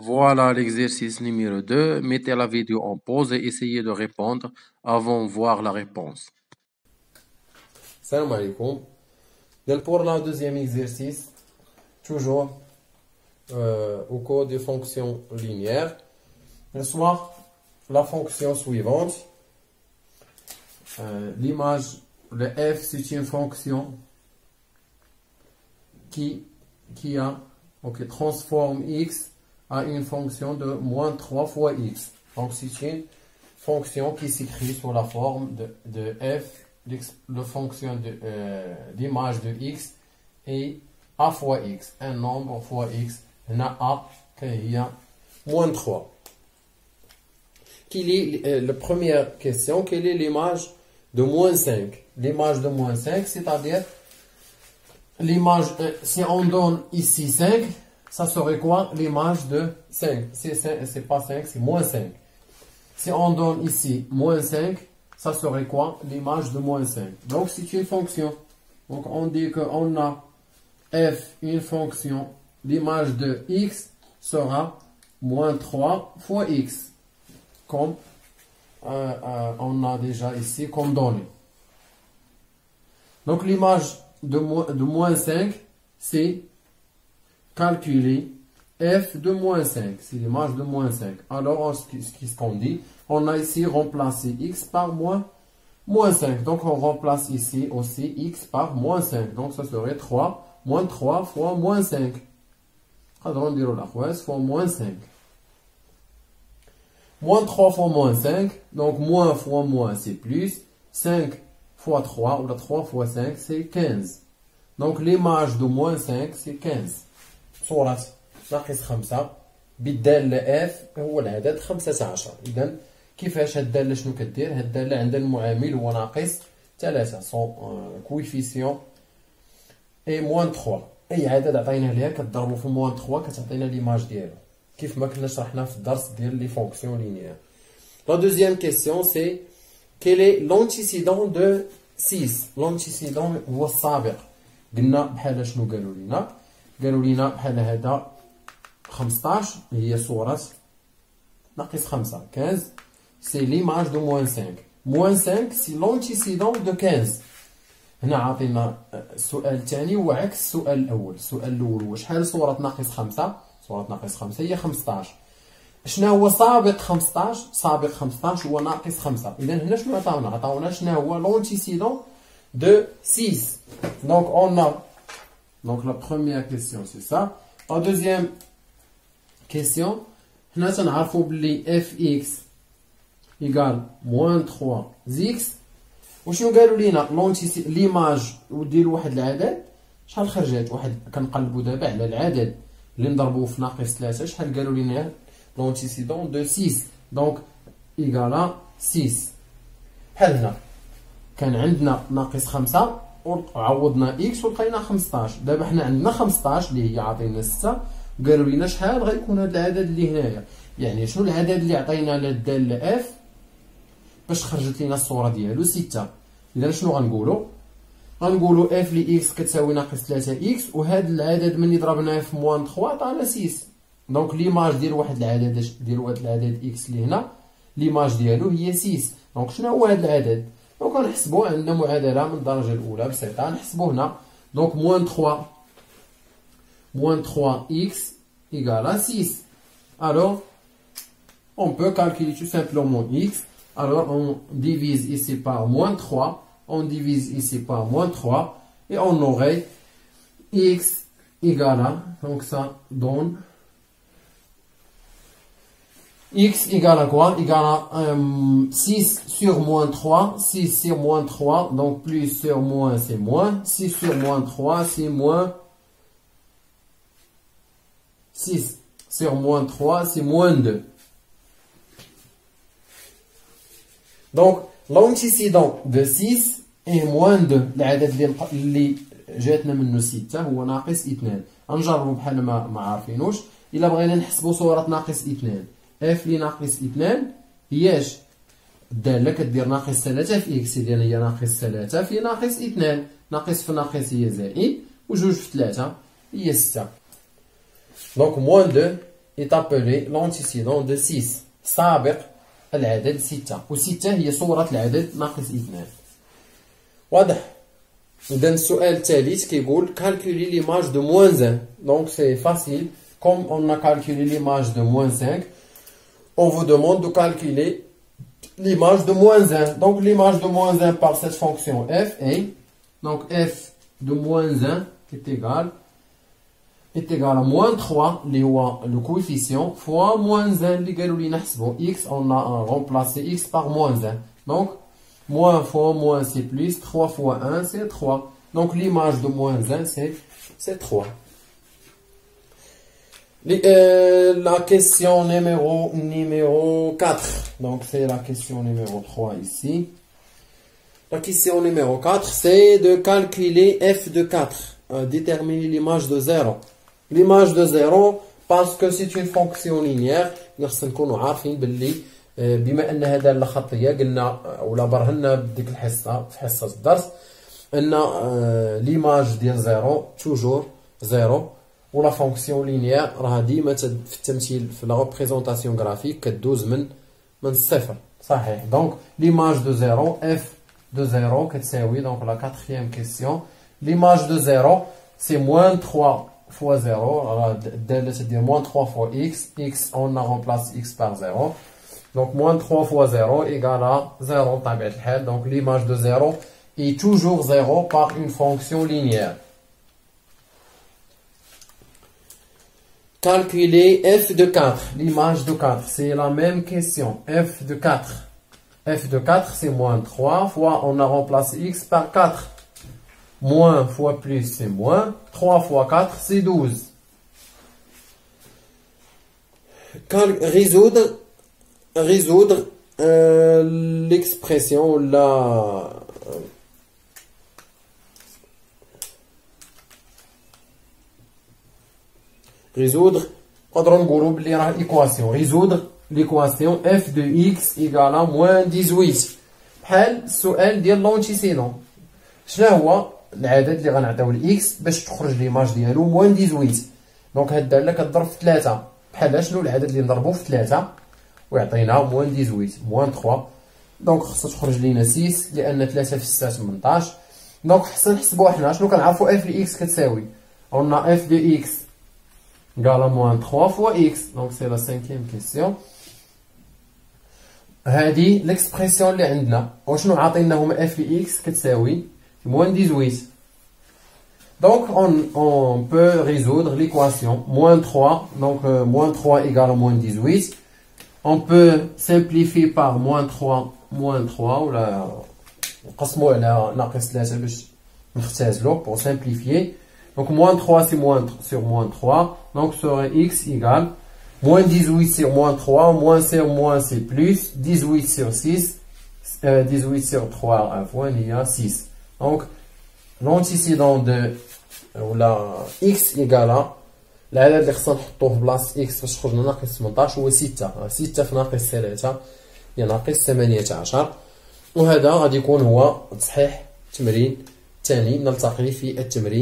Voilà l'exercice numéro 2. Mettez la vidéo en pause et essayez de répondre avant de voir la réponse. Salam alaikum. Donc pour le deuxième exercice, toujours au cours des fonctions linéaires, soit la fonction suivante. L'image, le f, c'est une fonction qui transforme x à une fonction de moins 3 fois x. Donc c'est une fonction qui s'écrit sous la forme de f, la fonction d'image de x et a fois x, un nombre fois x, on a a qui est moins 3. La première question, quelle est l'image de moins 5? L'image de moins 5, c'est-à-dire l'image, si on donne ici 5, ça serait quoi l'image de 5? C'est pas 5, c'est moins 5. Si on donne ici moins 5, ça serait quoi l'image de moins 5? Donc c'est une fonction. Donc on dit qu'on a f, une fonction, l'image de x sera moins 3 fois x. Comme on a déjà ici comme donné. Donc l'image de moins 5, c'est calculer f de moins 5. C'est l'image de moins 5. Alors, ce qu'on dit, on a ici remplacé x par moins 5. Donc, on remplace ici aussi x par moins 5. Donc, ça serait 3, moins 3 fois moins 5. On dirait la fois moins 5. Moins 3 fois moins 5. Donc, moins fois moins, c'est plus. 5 fois 3, ou la 3 fois 5, c'est 15. Donc, l'image de moins 5, c'est 15. صورة ناقص 5 بالدالة اف هو العدد 15. إذا كيفاش هاد الدالة شنو كدير؟ هاد الدالة عندها المعامل هو ناقص 3 سون كويفيسيون اي موان 3. أي عدد عطيناه ليها كتضربو في موان 3 كتعطينا ليماج ديالو كيف ما كنا شرحنا في الدرس ديال لي فونكسيون لينيير. La deuxième question c'est quel est l'antécédent de 6؟ l'antécédent هو السابق. قلنا بحال شنو قالوا لنا بحال هذا 15 هي صورة ناقص 5 15 سي ليماج دو موان 5. موان 5 سي لونتيسيدون دو 15. هنا عاطينا السؤال الثاني هو عكس السؤال الاول. السؤال الاول هو شحال صورة ناقص 5؟ صورة ناقص 5 هي 15. شنو هو سابق 15؟ سابق 15 هو ناقص 5. اذا هنا شنو عطاونا شنو هو لونتيسيدون دو 6. دونك اون ا Donc la première question c'est ça. La deuxième question, هنا تنعرفوا بلي fx égale moins 3x. وشنو قالوا لينا ليماج ودير واحد العدد شحال خرجت؟ واحد كنقلبوا دابا على العدد اللي نضربوه في ناقص 3 شحال قالوا لينا لونتيسيدون دو 6. دونك ايغالا 6. بحال هنا كان عندنا ناقص 5 وعوضنا اكس ولقينا 15. دابا حنا عندنا 15 اللي هي عطينا 6 وقالوا لنا شحال غيكون هذا العدد اللي هنايا. يعني شنو العدد اللي عطينا للداله اف باش خرجت لنا الصوره ديالو 6. اذا شنو غنقولوا اف لي اكس كتساوي ناقص 3 اكس وهذا العدد ملي ضربناه في موان 3 عطانا 6. دونك ليماج ديال واحد العدد اكس اللي هنا ليماج ديالو هي 6. دونك شنو هو هذا العدد؟ دونك غنحسبو عندنا معادلة من الدرجة الأولى بسيطة نحسبو هنا. دونك موان 3 x égale à 6. Alors on peut calculer tout simplement x. Alors on divise ici par moins 3, on divise ici par moins 3 et on aurait x égale à, donc ça donne x égale à quoi? Égale à 6 sur moins 3. 6 sur moins 3. Donc plus sur moins c'est moins. 6 sur moins 3 c'est moins. 6 sur moins 3 c'est moins 2. Donc l'antécédent de 6 est moins 2. العدد اللي جاتنا منه 6 هو ناقص 2. نجربوا بحال ما عارفينوش. إلا بغينا نحسبوا صورة ناقص 2 اف لي ناقص 2 هياش الدالة كدير ناقص 3 في اكس. إذا هي ناقص 3 في ناقص 2. ناقص في ناقص هي زائد وجوج في 3 هي 6. دونك موان 2 est appelé l'antécédent de 6 سابق العدد 6 و6 هي صورة العدد ناقص 2 واضح. إذا السؤال الثالث كيقول calculer l'image de moins 1. Donc c'est facile, comme on a calculé l'image de moins 5, on vous demande de calculer l'image de moins 1. Donc l'image de moins 1 par cette fonction f est, donc f de moins 1 est égal à moins 3, le coefficient, fois moins 1, x, on a remplacé x par moins 1. Donc, moins fois moins c'est plus, 3 fois 1 c'est 3. Donc l'image de moins 1 c'est 3. La question numéro 4. Donc c'est la question numéro 3 ici. La question numéro 4, c'est de calculer f de 4. Déterminer l'image de 0. L'image de 0, parce que c'est une fonction linéaire, خصنا نكونوا عارفين باللي بما ان هذا الخطيه قلنا ولا برهنا بديك الحصه في حصه الدرس ان ليماج ديال 0 توجور 0 ولا فونكسيون لينيير راه ديما في التمثيل في لا ريبريزونطاسيون غرافيك كدوز من الصفر صحيح. دونك ليماج دو 0 اف دو 0 كتساوي دونك لا كاتريام كيسيون ليماج دو 0 سي موان 3 fois 0, c'est-à-dire moins 3 fois x, x on a remplacé x par 0, donc moins 3 fois 0 égale à 0, donc l'image de 0 est toujours 0 par une fonction linéaire. Calculer f de 4, l'image de 4, c'est la même question, f de 4. F de 4 c'est moins 3 fois on a remplacé x par 4. Moins fois plus, c'est moins. 3 fois 4, c'est 12. Résoudre l'expression, la... Résoudre, résoudre l'équation f de x égale à moins 18. بحال السؤال ديال l'antécédent. شنو هو العدد اللي غنعطيو لاكس باش تخرج ليماج ديالو موان 18. دونك هاد الداله كتضرب في 3 بحال شنو العدد اللي نضربوه في 3 ويعطينا موان 18 موان 3. دونك خصها تخرج لينا 6 لان 3 في 6 18. دونك خصنا نحسبوها حنا شنو كنعرفوا اف دو اكس كتساوي on a f de x égale à moins 3 fois x. donc c'est la cinquième question. هادي ليكسبريسيون اللي عندنا وشنو عاطينا هما f de x كتساوي moins 18. Donc on peut résoudre l'équation moins 3, donc moins 3 égale à moins 18. On peut simplifier par moins 3 ou la نقسمو على ناقص 3 باش نختازلو pour simplifier. Donc moins 3 c'est moins sur moins 3, donc serait x égale moins 18 sur moins 3, moins sur moins c'est plus, 18 sur 6, 18 sur 3 à fois il y a 6. Donc, l'antécédent de la x égale à العدد اللي خصنا نحطوه في بلاصة x باش تخرج لنا ناقص 18 هو 6. 6 في ناقص 3 هي ناقص 18. وهذا غادي يكون هو تصحيح التمرين الثاني. نلتقي في التمرين